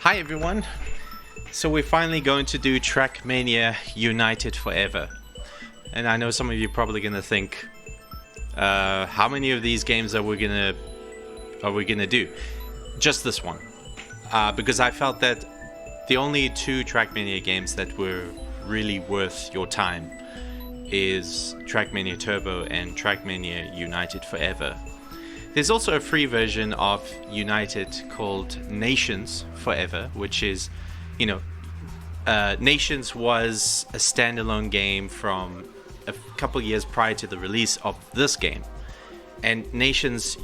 Hi everyone! So we're finally going to do TrackMania United Forever. And I know some of you are probably gonna think, how many of these games are we gonna do? Just this one. Because I felt that the only two TrackMania games that were really worth your time is TrackMania Turbo and TrackMania United Forever. There's also a free version of United called Nations Forever, which is, Nations was a standalone game from a couple years prior to the release of this game. And Nations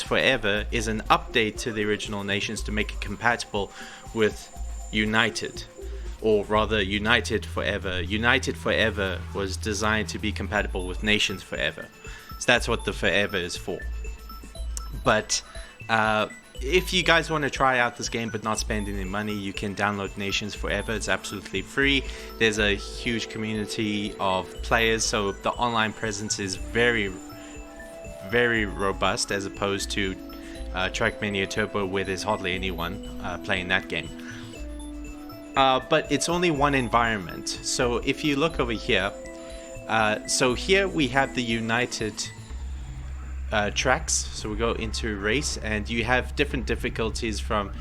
Forever is an update to the original Nations to make it compatible with United. Or rather, United Forever. United Forever was designed to be compatible with Nations Forever. So that's what the Forever is for. But if you guys want to try out this game but not spend any money, you can download Nations Forever. It's absolutely free. There's a huge community of players, so the online presence is very, very robust as opposed to TrackMania Turbo, where there's hardly anyone playing that game. But it's only one environment. So if you look over here, so here we have the United tracks. So we go into race and you have different difficulties from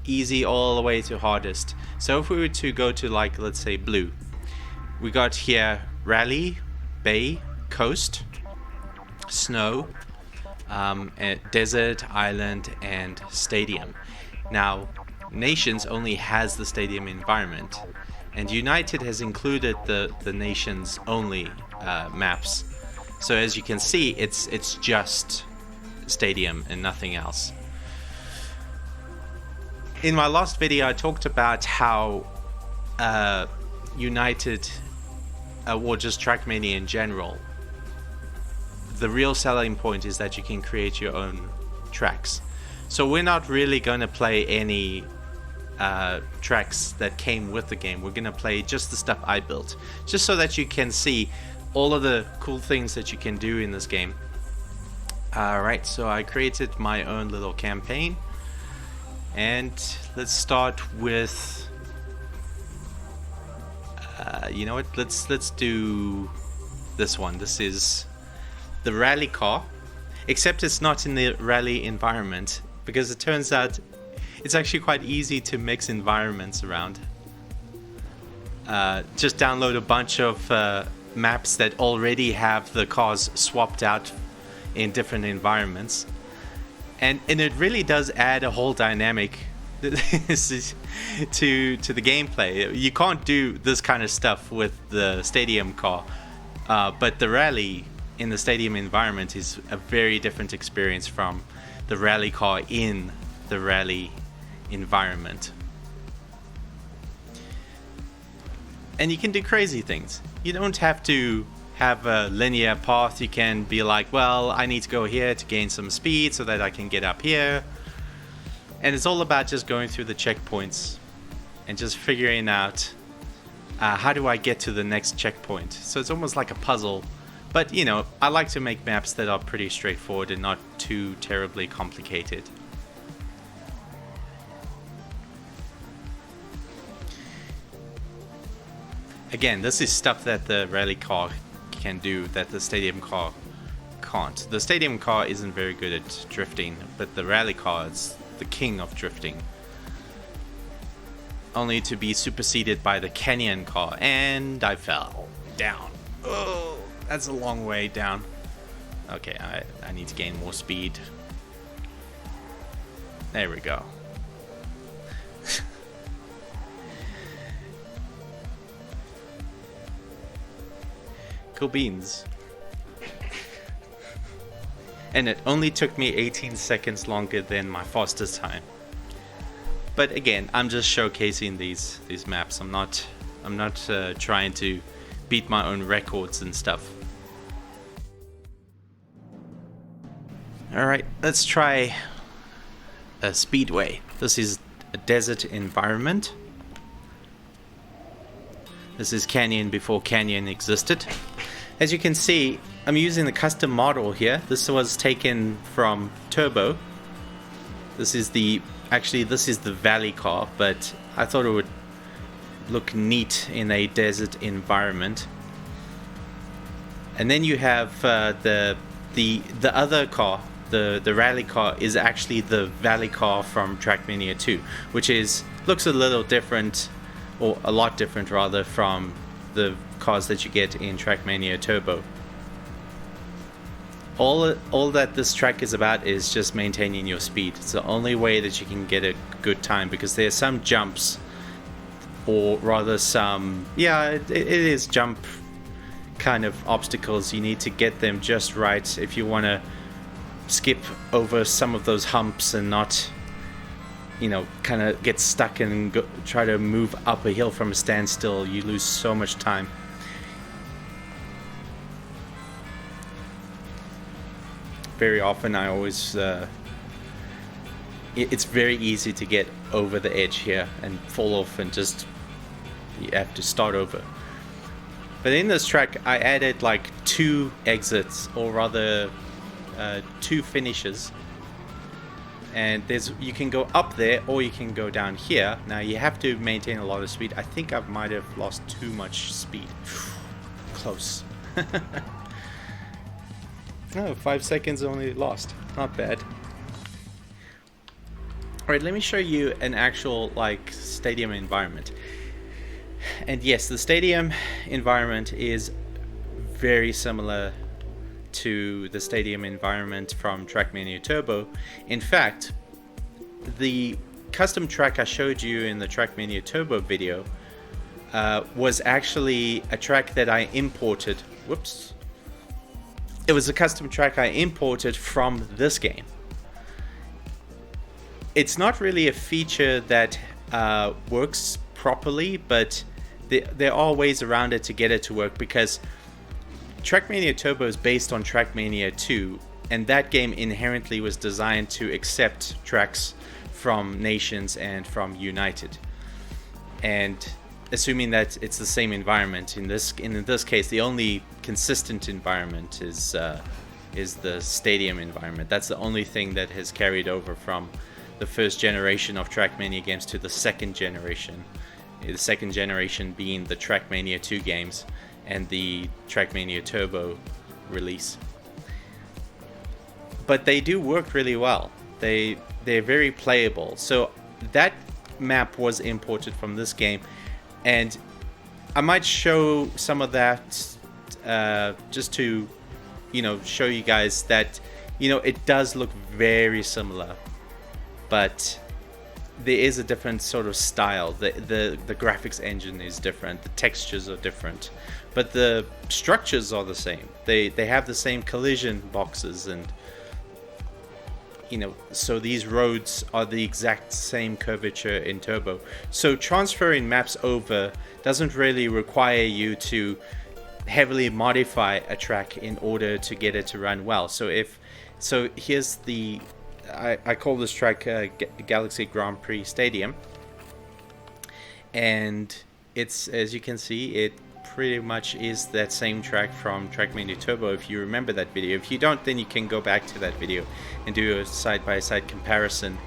easy all the way to hardest. So if we were to go to, like, let's say blue, we got here rally, bay, coast, snow, desert, island, and stadium. Now Nations only has the stadium environment, and United has included the Nations only maps. So as you can see, it's just stadium and nothing else. In my last video, I talked about how United, or just TrackMania in general, the real selling point is that you can create your own tracks. So we're not really going to play any tracks that came with the game. We're going to play just the stuff I built, just so that you can see all of the cool things that you can do in this game. Alright, so I created my own little campaign, and let's start with you know what, let's do this one. This is the rally car, except it's not in the rally environment, because it turns out it's actually quite easy to mix environments around. Just download a bunch of maps that already have the cars swapped out in different environments, and it really does add a whole dynamic to the gameplay. You can't do this kind of stuff with the stadium car, but the rally in the stadium environment is a very different experience from the rally car in the rally environment. And you can do crazy things. You don't have to have a linear path. You can be like, well, I need to go here to gain some speed so that I can get up here. And it's all about just going through the checkpoints and just figuring out how do I get to the next checkpoint. So it's almost like a puzzle. But, I like to make maps that are pretty straightforward and not too terribly complicated. Again, this is stuff that the rally car can do that the stadium car can't. The stadium car isn't very good at drifting, but the rally car is the king of drifting. Only to be superseded by the canyon car, and I fell down. Oh, that's a long way down. Okay, I need to gain more speed. There we go. Cool beans. And it only took me 18 seconds longer than my fastest time. But again, I'm just showcasing these maps. I'm not trying to beat my own records and stuff. Alright, let's try a speedway. This is a desert environment. This is Canyon before Canyon existed. As you can see, I'm using the custom model here. This was taken from Turbo. This is the valley car, but I thought it would look neat in a desert environment. And then you have the other car, the rally car, is actually the valley car from TrackMania 2, which looks a little different, or a lot different rather, from the cars that you get in TrackMania Turbo. All that this track is about is just maintaining your speed. It's the only way that you can get a good time, because there's some jumps, or rather some, it is jump kind of obstacles. You need to get them just right if you want to skip over some of those humps and not, kind of get stuck and try to move up a hill from a standstill. You lose so much time. Very often I always it's very easy to get over the edge here and fall off, and just you have to start over. But in this track I added like 2 exits, or rather 2 finishes, and you can go up there or you can go down here. Now you have to maintain a lot of speed. I think I might have lost too much speed. Close. Oh, 5 seconds only lost. Not bad. Alright, let me show you an actual stadium environment. And yes, the stadium environment is very similar to the stadium environment from TrackMania Turbo. In fact, the custom track I showed you in the TrackMania Turbo video was actually a track that I imported. Whoops. It was a custom track I imported from this game. It's not really a feature that works properly, but there are ways around it to get it to work, because TrackMania Turbo is based on TrackMania 2, and that game inherently was designed to accept tracks from Nations and from United. And assuming that it's the same environment, in this case, the only consistent environment is the stadium environment. That's the only thing that has carried over from the first generation of TrackMania games to the second generation. The second generation being the TrackMania 2 games and the TrackMania Turbo release. But they do work really well. They're very playable. So that map was imported from this game, and I might show some of that just to show you guys that it does look very similar, but there is a different sort of style. The graphics engine is different, the textures are different, but the structures are the same. They have the same collision boxes, and so these roads are the exact same curvature in Turbo. So transferring maps over doesn't really require you to heavily modify a track in order to get it to run well. So here's I call this track Galaxy Grand Prix Stadium, and it's, as you can see, it pretty much is that same track from TrackMania Turbo, if you remember that video. If you don't, then you can go back to that video and do a side-by-side comparison.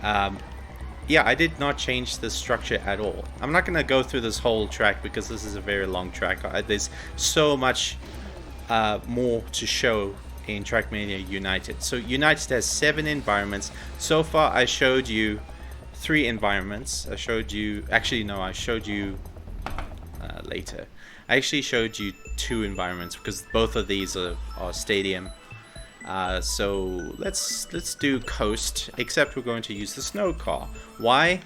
I did not change the structure at all. I'm not going to go through this whole track because this is a very long track. There's so much more to show in TrackMania United. So United has 7 environments. So far I showed you 3 environments. I showed you later. I actually showed you 2 environments because both of these are stadium. So let's do coast, except we're going to use the snow car. Why?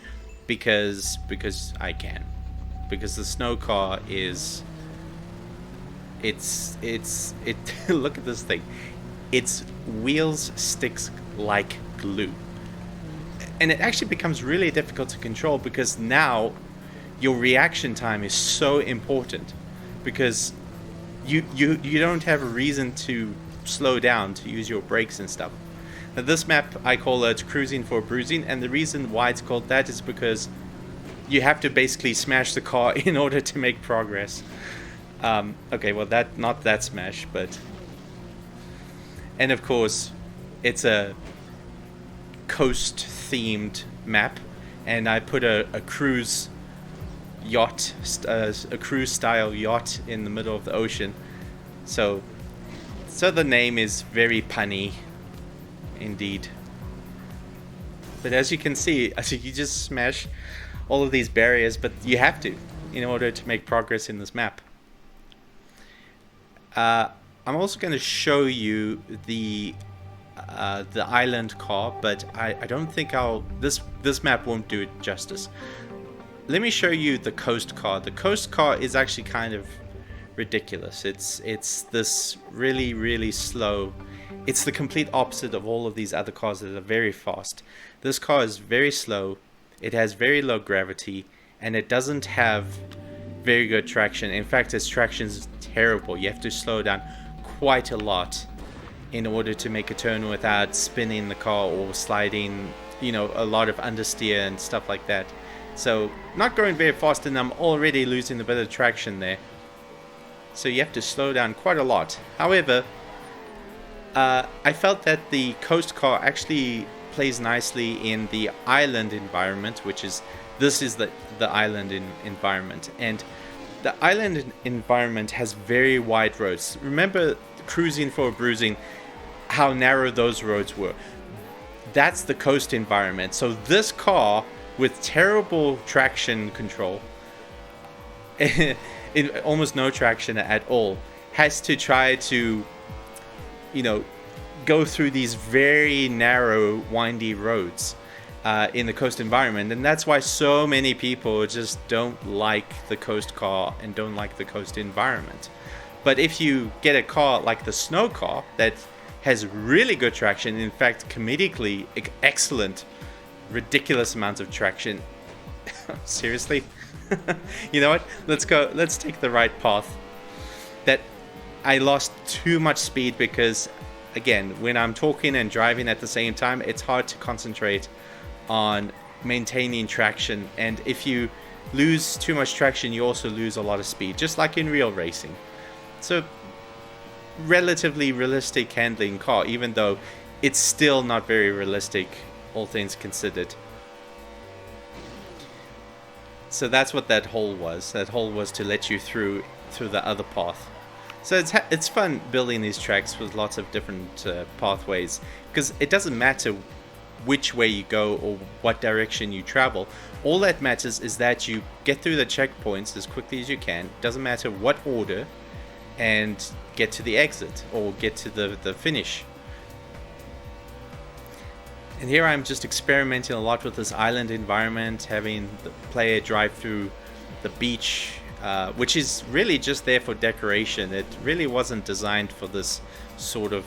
Because I can. Because the snow car is look at this thing. Its wheels sticks like glue. And it actually becomes really difficult to control, because now your reaction time is so important, because you don't have a reason to slow down to use your brakes and stuff. Now this map, I call it cruising for bruising, and the reason why it's called that is because you have to basically smash the car in order to make progress. Okay, well, not that smash, but... And of course, it's a coast-themed map, and I put a cruise yacht, a cruise-style yacht in the middle of the ocean. So the name is very punny, indeed. But as you can see, you just smash all of these barriers, but you have to in order to make progress in this map. I'm also going to show you the island car, but I don't think this map won't do it justice. Let me show you the coast car. The coast car is actually kind of ridiculous. It's this really, really slow. It's the complete opposite of all of these other cars that are very fast. This car is very slow. It has very low gravity, and it doesn't have very good traction. In fact, its traction is terrible. You have to slow down quite a lot in order to make a turn without spinning the car or sliding, a lot of understeer and stuff like that. So not going very fast, and I'm already losing a bit of traction there. So you have to slow down quite a lot. However, I felt that the coast car actually plays nicely in the island environment, this is the island environment. And the island environment has very wide roads. Remember cruising for bruising, how narrow those roads were. That's the coast environment. So this car with terrible traction control, almost no traction at all, has to try to, go through these very narrow, windy roads in the coast environment. And that's why so many people just don't like the coast car and don't like the coast environment. But if you get a car like the snow car that has really good traction, in fact, comedically excellent, ridiculous amounts of traction. Seriously? You know what? Let's take the right path. That I lost too much speed because, again, when I'm talking and driving at the same time, it's hard to concentrate on maintaining traction. And if you lose too much traction, you also lose a lot of speed, just like in real racing. So, relatively realistic handling car, even though it's still not very realistic, all things considered. So that's what that hole was. That hole was to let you through the other path. So it's fun building these tracks with lots of different pathways, because it doesn't matter which way you go or what direction you travel. All that matters is that you get through the checkpoints as quickly as you can. Doesn't matter what order, and get to the exit or get to the finish. And here I'm just experimenting a lot with this island environment, having the player drive through the beach, which is really just there for decoration. It really wasn't designed for this sort of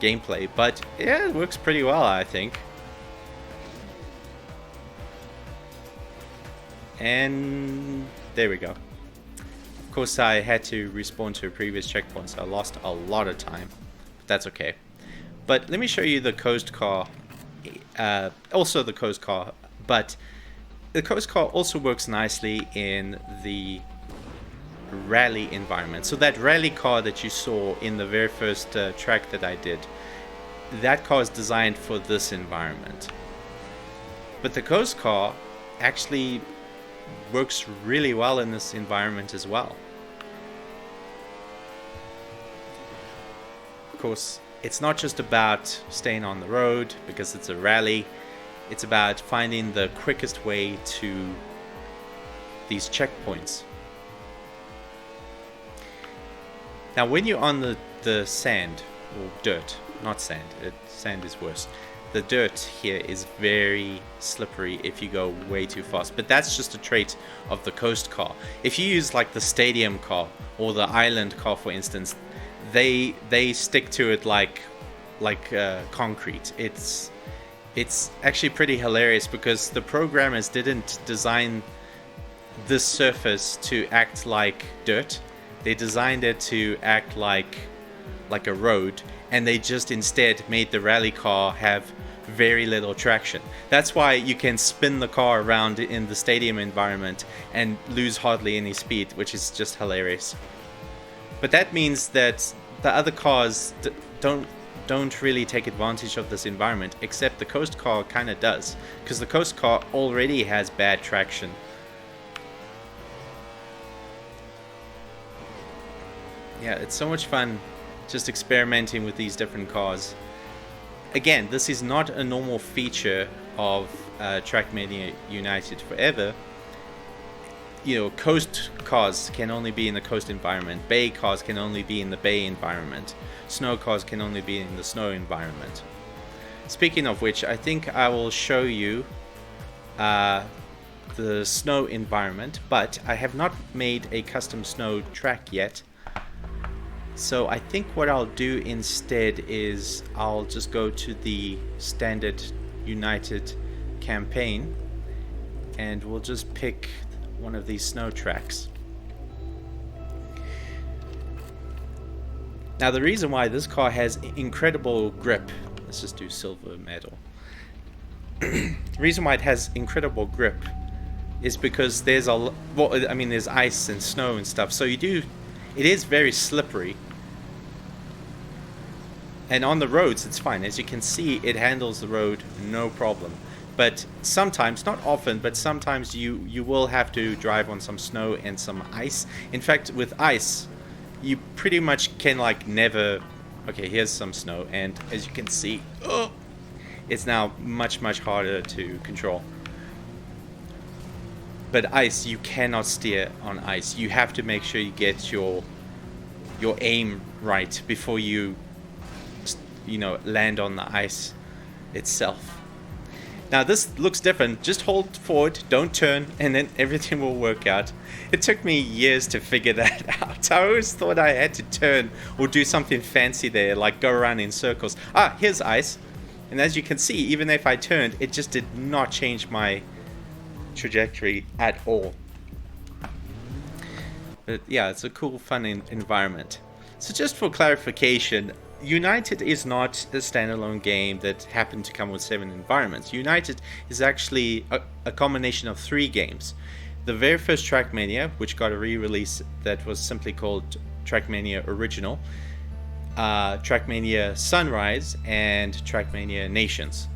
gameplay, but yeah, it works pretty well, I think. And there we go. Of course, I had to respawn to a previous checkpoint, so I lost a lot of time, but that's okay. But let me show you the coast car, also the coast car, but the coast car also works nicely in the rally environment. So that rally car that you saw in the very first track that I did, that car is designed for this environment. But the coast car actually works really well in this environment as well. Of course, it's not just about staying on the road because it's a rally. It's about finding the quickest way to these checkpoints. Now, when you're on the sand, or dirt, not sand, sand is worse. The dirt here is very slippery if you go way too fast, but that's just a trait of the coast car. If you use like the stadium car or the island car, for instance, they stick to it like concrete. It's actually pretty hilarious because the programmers didn't design this surface to act like dirt. They designed it to act like a road, and they just instead made the rally car have very little traction. That's why you can spin the car around in the stadium environment and lose hardly any speed, which is just hilarious. But that means that the other cars don't don't really take advantage of this environment, except the coast car kind of does, because the coast car already has bad traction. Yeah, it's so much fun just experimenting with these different cars. Again, this is not a normal feature of TrackMania United Forever. You know, coast cars can only be in the coast environment. Bay cars can only be in the bay environment. Snow cars can only be in the snow environment. Speaking of which, I think I will show you the snow environment, but I have not made a custom snow track yet. So I think what I'll do instead is I'll just go to the standard United campaign and we'll just pick one of these snow tracks. Now the reason why this car has incredible grip, let's just do silver medal. The reason why it has incredible grip is because there's there's ice and snow and stuff, so it is very slippery. And on the roads it's fine. As you can see, it handles the road no problem. But sometimes, not often, but sometimes you will have to drive on some snow and some ice. In fact, with ice, you pretty much can like never... Okay, here's some snow, and as you can see, it's now much harder to control. But ice, you cannot steer on ice. You have to make sure you get your aim right before you land on the ice itself. Now this looks different. Just hold forward, don't turn, and then everything will work out. It took me years to figure that out. I always thought I had to turn or do something fancy there, like go around in circles. Ah, here's ice. And as you can see, even if I turned, it just did not change my trajectory at all. But yeah, it's a cool, fun environment. So just for clarification, United is not a standalone game that happened to come with 7 environments. United is actually a combination of 3 games. The very first TrackMania, which got a re-release that was simply called TrackMania Original, TrackMania Sunrise, and TrackMania Nations.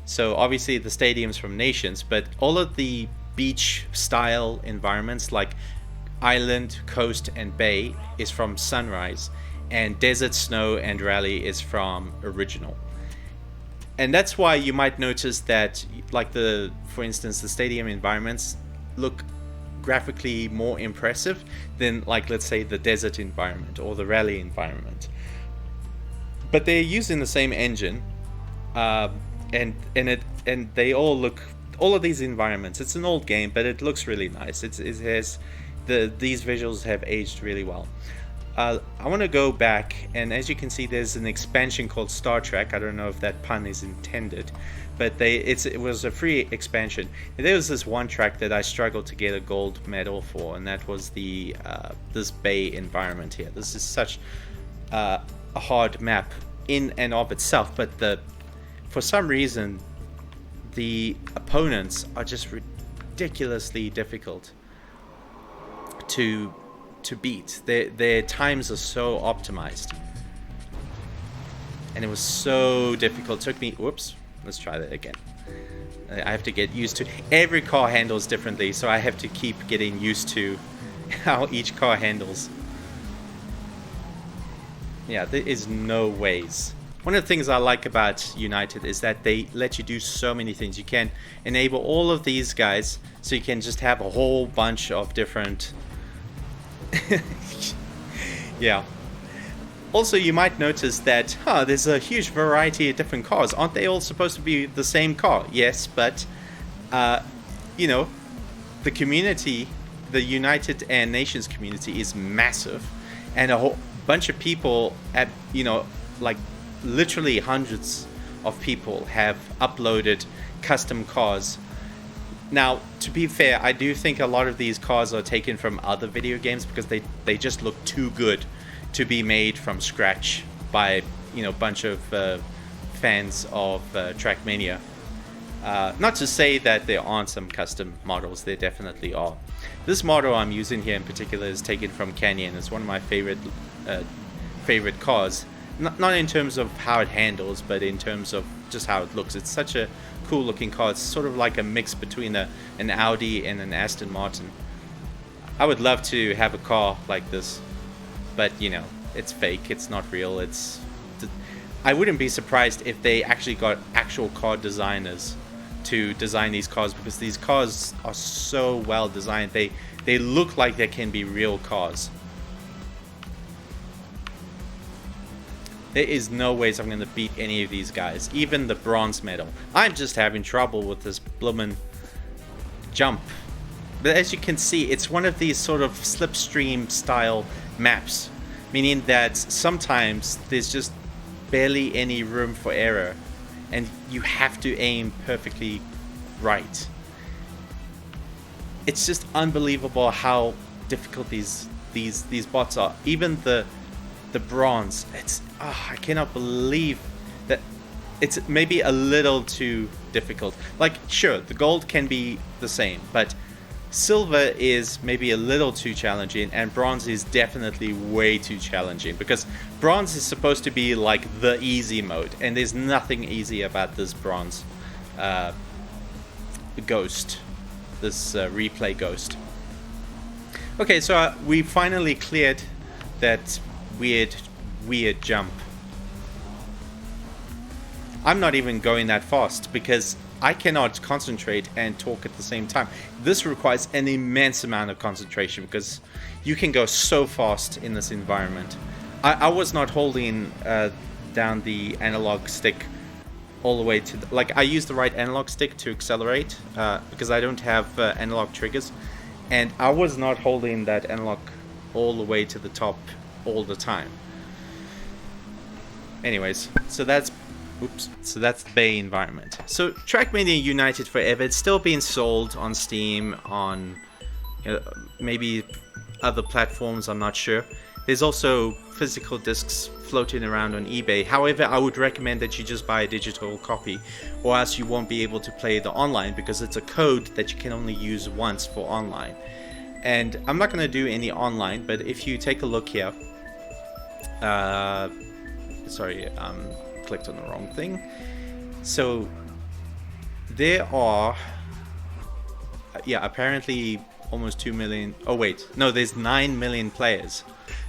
So obviously the stadium's from Nations, but all of the beach style environments like island, coast, and bay is from Sunrise, and desert, snow, and rally is from Original. And that's why you might notice that, like for instance, the stadium environments look graphically more impressive than, like, let's say the desert environment or the rally environment. But they're using the same engine, and they all of these environments. It's an old game, but it looks really nice. These visuals have aged really well. I want to go back, and as you can see, there's an expansion called Star Trek. I don't know if that pun is intended, but it was a free expansion. And there was this one track that I struggled to get a gold medal for, and that was the this bay environment here. This is such a hard map in and of itself, but for some reason the opponents are just ridiculously difficult to beat. Their times are so optimized, and it was so difficult. It took me, whoops, let's try that again. I have to get used to, every car handles differently, so I have to keep getting used to how each car handles. Yeah, there is no ways. One of the things I like about United is that they let you do so many things. You can enable all of these guys, so you can just have a whole bunch of different yeah. Also, you might notice that there's a huge variety of different cars. Aren't they all supposed to be the same car? Yes, but the community, the United and Nations community, is massive, and a whole bunch of people like literally hundreds of people have uploaded custom cars. Now, to be fair, I do think a lot of these cars are taken from other video games because they just look too good to be made from scratch by a bunch of fans of TrackMania. Not to say that there aren't some custom models, there definitely are. This model I'm using here in particular is taken from Canyon. It's one of my favorite cars, not in terms of how it handles, but in terms of just how it looks. It's such a cool looking car. It's sort of like a mix between an Audi and an Aston Martin. I would love to have a car like this, but you know, it's fake, it's not real. I wouldn't be surprised if they actually got actual car designers to design these cars, because these cars are so well designed. They look like they can be real cars. There is no ways I'm going to beat any of these guys, even the bronze medal. I'm just having trouble with this bloomin' jump. But as you can see, it's one of these sort of slipstream style maps, meaning that sometimes there's just barely any room for error, and you have to aim perfectly right. It's just unbelievable how difficult these bots are. Even the bronze, I cannot believe that it's maybe a little too difficult. Like, sure, the gold can be the same, but silver is maybe a little too challenging, and bronze is definitely way too challenging, because bronze is supposed to be like the easy mode, and there's nothing easy about this bronze ghost, this replay ghost. Okay, so we finally cleared that weird jump. I'm not even going that fast because I cannot concentrate and talk at the same time. This requires an immense amount of concentration because you can go so fast in this environment. I was not holding down the analog stick all the way to like, I used the right analog stick to accelerate because I don't have analog triggers, and I was not holding that analog all the way to the top all the time. Anyways, so that's the Bay environment. So TrackMania United Forever, it's still being sold on Steam, on maybe other platforms, I'm not sure. There's also physical discs floating around on eBay. However, I would recommend that you just buy a digital copy, or else you won't be able to play the online, because it's a code that you can only use once for online. And I'm not going to do any online, but if you take a look here, clicked on the wrong thing. So there are apparently almost 2 million. Oh wait, no, there's 9 million players.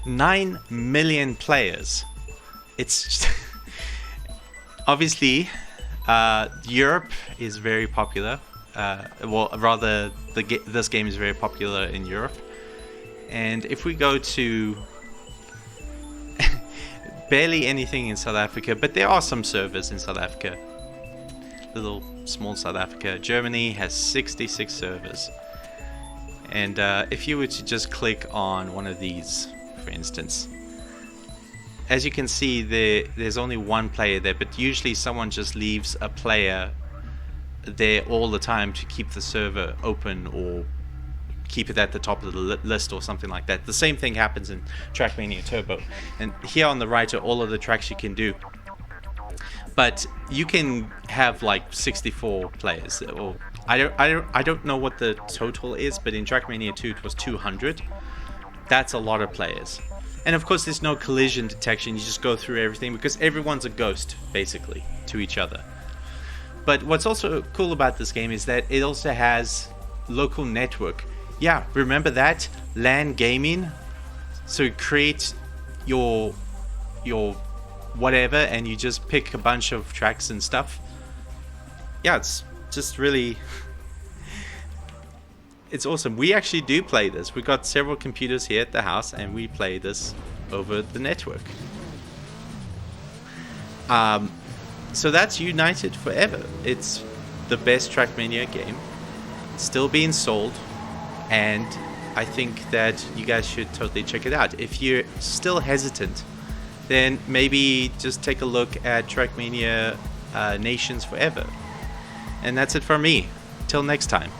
9 million players. It's just obviously Europe is very popular. Well, rather, this game is very popular in Europe. And if we go to barely anything in South Africa, but there are some servers in South Africa. Little small South Africa. Germany has 66 servers. And if you were to just click on one of these, for instance, as you can see, there's only one player there, but usually someone just leaves a player there all the time to keep the server open or keep it at the top of the list or something like that. The same thing happens in TrackMania Turbo. And here on the right are all of the tracks you can do. But you can have like 64 players, or I don't know what the total is, but in TrackMania 2 it was 200. That's a lot of players. And of course there's no collision detection. You just go through everything because everyone's a ghost basically to each other. But what's also cool about this game is that it also has local network. Yeah, remember that? LAN gaming. So create your whatever, and you just pick a bunch of tracks and stuff. Yeah, it's just really it's awesome. We actually do play this. We've got several computers here at the house, and we play this over the network. So that's United Forever. It's the best TrackMania game. It's still being sold, and I think that you guys should totally check it out. If you're still hesitant, then maybe just take a look at TrackMania Nations Forever. And that's it from me. Till next time.